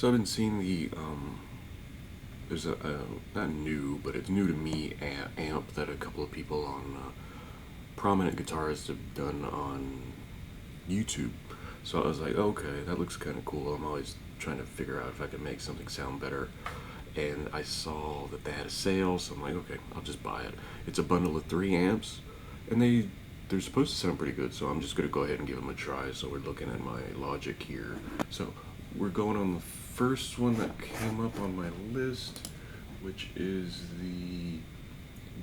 So I've been seeing there's not new, but it's new to me, amp that a couple of people on prominent guitarists have done on YouTube. So I was like, okay, that looks kind of cool. I'm always trying to figure out if I can make something sound better. And I saw that they had a sale, so I'm like, okay, I'll just buy it. It's a bundle of 3 amps, and they're supposed to sound pretty good, so I'm just going to go ahead and give them a try. So we're looking at my Logic here. So we're going on the first one that came up on my list, which is the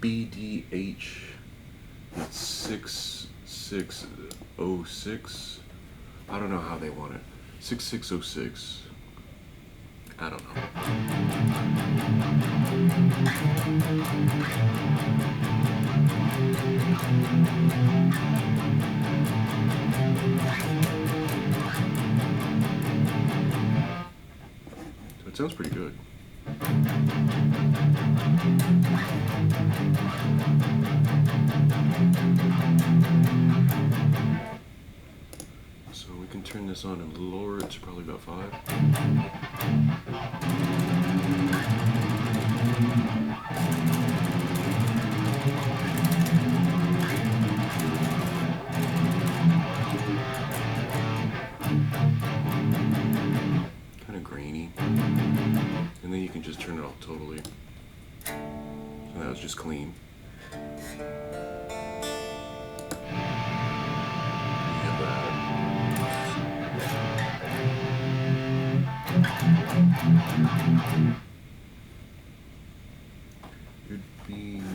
BDH 6606. I don't know how they want it. 6606. I don't know. So it sounds pretty good. So we can turn this on and lower it to probably about 5. Kind of grainy. And then you can just turn it off totally. So that was just clean.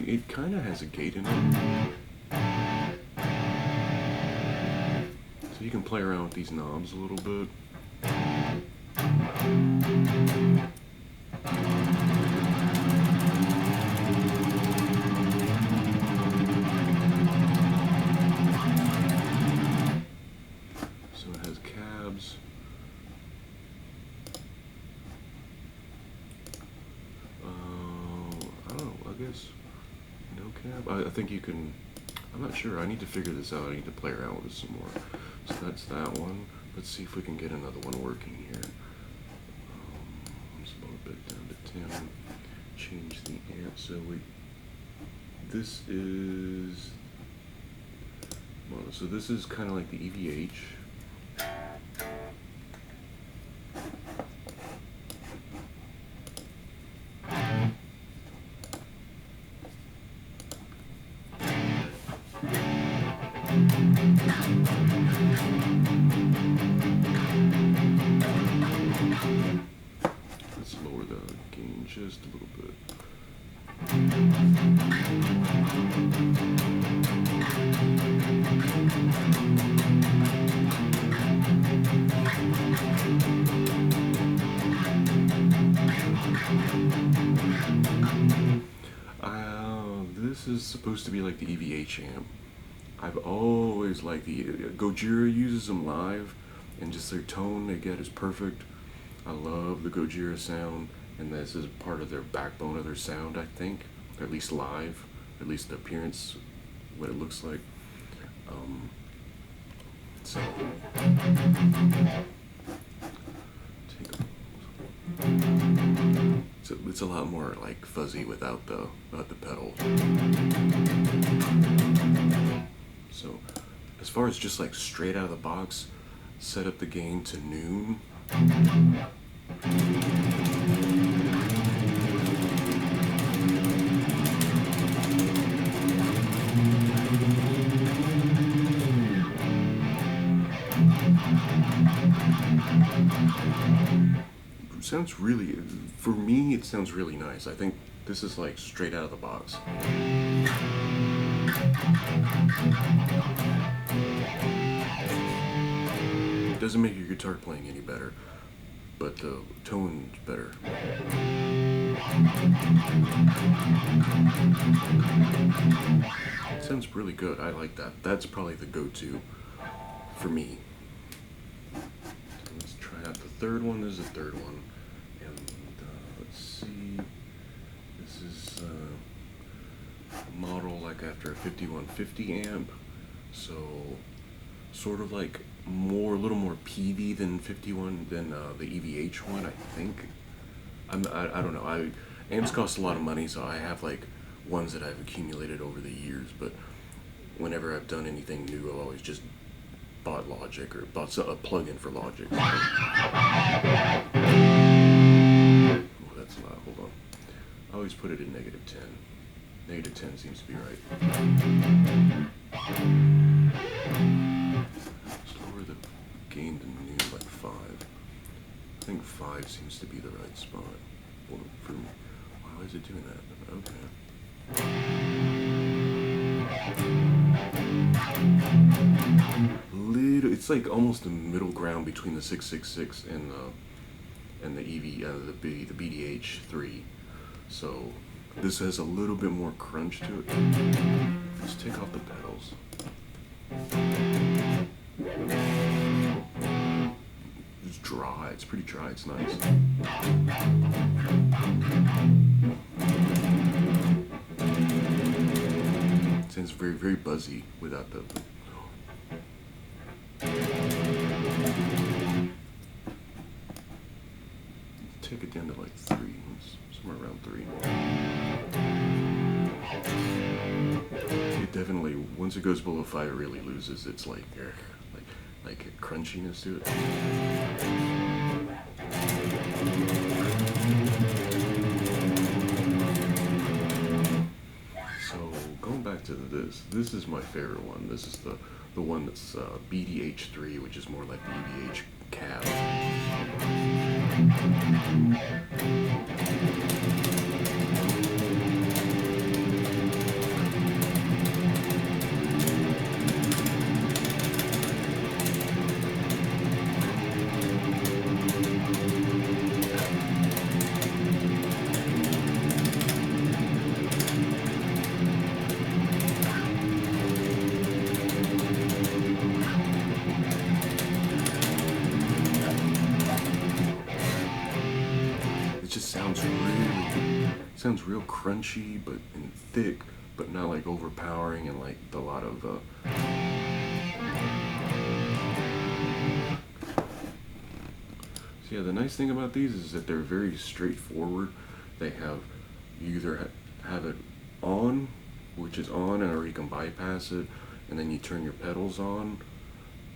It kind of has a gate in it. So you can play around with these knobs a little bit. So it has cabs. I don't know, I guess no cab. I think you can, I'm not sure. I need to figure this out. I need to play around with it some more. So that's that one. Let's see if we can get another one working here. Let's lower it down to 10. Change the amp. So this is, well, so this is kind of like the EVH. Let's lower the gain just a little bit. This is supposed to be like the EVH amp. I've always liked the Gojira uses them live, and just their tone they get is perfect. I love the Gojira sound, and this is part of their backbone of their sound, I think, or at least live, at least the appearance, what it looks like. So it's a lot more like fuzzy without the pedal. So as far as just like straight out of the box, set up the gain to noon. Sounds really, for me, it sounds really nice. I think this is like straight out of the box. It doesn't make your guitar playing any better, but the tone's better. It sounds really good. I like that. That's probably the go-to for me. Let's try out the third one. This is the third one. And let's see. This is a model like after a 5150 amp. So sort of like a little more PV than 51 than the EVH one, I think. I don't know. Amps cost a lot of money, so I have like ones that I've accumulated over the years. But whenever I've done anything new, I've always just bought Logic or bought a plug-in for Logic. Oh, that's loud. Hold on. I always put it at -10. -10 seems to be right. Let's lower the gain to new, like 5. I think 5 seems to be the right spot. Well, for me. Why is it doing that? Okay. It's like almost the middle ground between the 666 and the the BDH3. So this has a little bit more crunch to it. Let's take off the pedals. It's dry. It's pretty dry. It's nice. It sounds very, very buzzy without the. Take it down to like 3. Somewhere around 3. It definitely, once it goes below 5, it really loses its like crunchiness to it. So going back to this is my favorite one. This is the one that's BDH3, which is more like the EVH cab. Sounds real crunchy, but and thick, but not like overpowering and like a lot of. So yeah, the nice thing about these is that they're very straightforward. They have you either have it on, which is on, or you can bypass it, and then you turn your pedals on,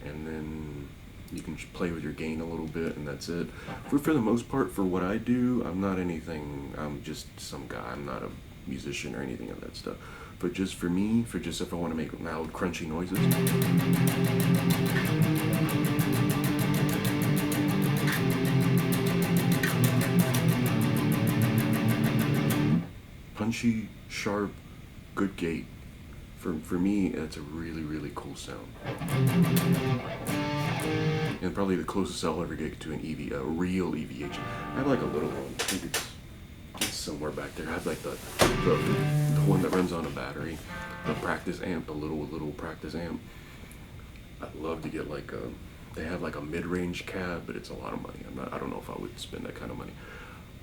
and then you can play with your gain a little bit, and that's it. For the most part, for what I do, I'm not anything. I'm just some guy. I'm not a musician or anything of that stuff. But just for me, for just if I want to make loud, crunchy noises. Punchy, sharp, good gate. For me, that's a really, really cool sound. And probably the closest I'll ever get to a real EVH. I have like a little one. I think it's somewhere back there. I have like the one that runs on a battery, the practice amp, the little practice amp. I'd love to get like they have like a mid-range cab, but it's a lot of money. I don't know if I would spend that kind of money.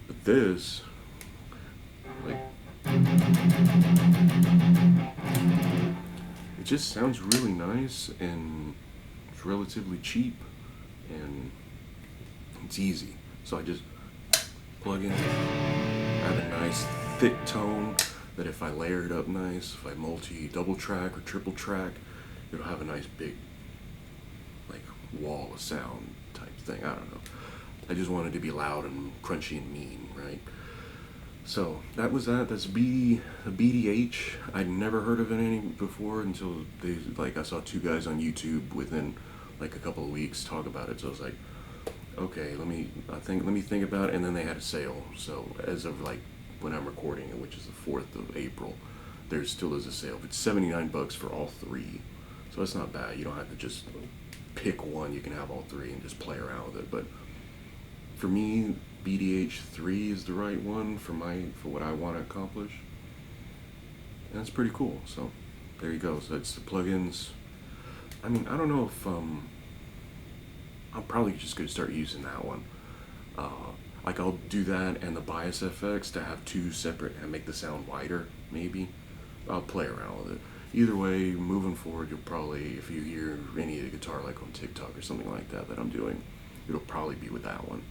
But this, like, it just sounds really nice, and it's relatively cheap, and it's easy. So I just plug in, have a nice thick tone that if I layer it up nice, if I double track or triple track, it'll have a nice big like wall of sound type thing. I don't know. I just wanted to be loud and crunchy and mean, right? So that was that. That's BDH. I'd never heard of it any before until I saw 2 guys on YouTube within like a couple of weeks talk about it. So I was like, okay, let me think about it. And then they had a sale. So as of like when I'm recording it, which is the 4th of April, there still is a sale. It's $79 for all 3. So that's not bad. You don't have to just pick one. You can have all 3 and just play around with it. But for me, BDH3 is the right one for what I want to accomplish, and that's pretty cool. So there you go. So that's the plugins. I mean, I don't know if I'm probably just gonna start using that one. Like I'll do that and the bias FX to have 2 separate and make the sound wider. Maybe I'll play around with it. either way, moving forward, you'll probably, if you hear any of the guitar like on TikTok or something like that I'm doing, it'll probably be with that one.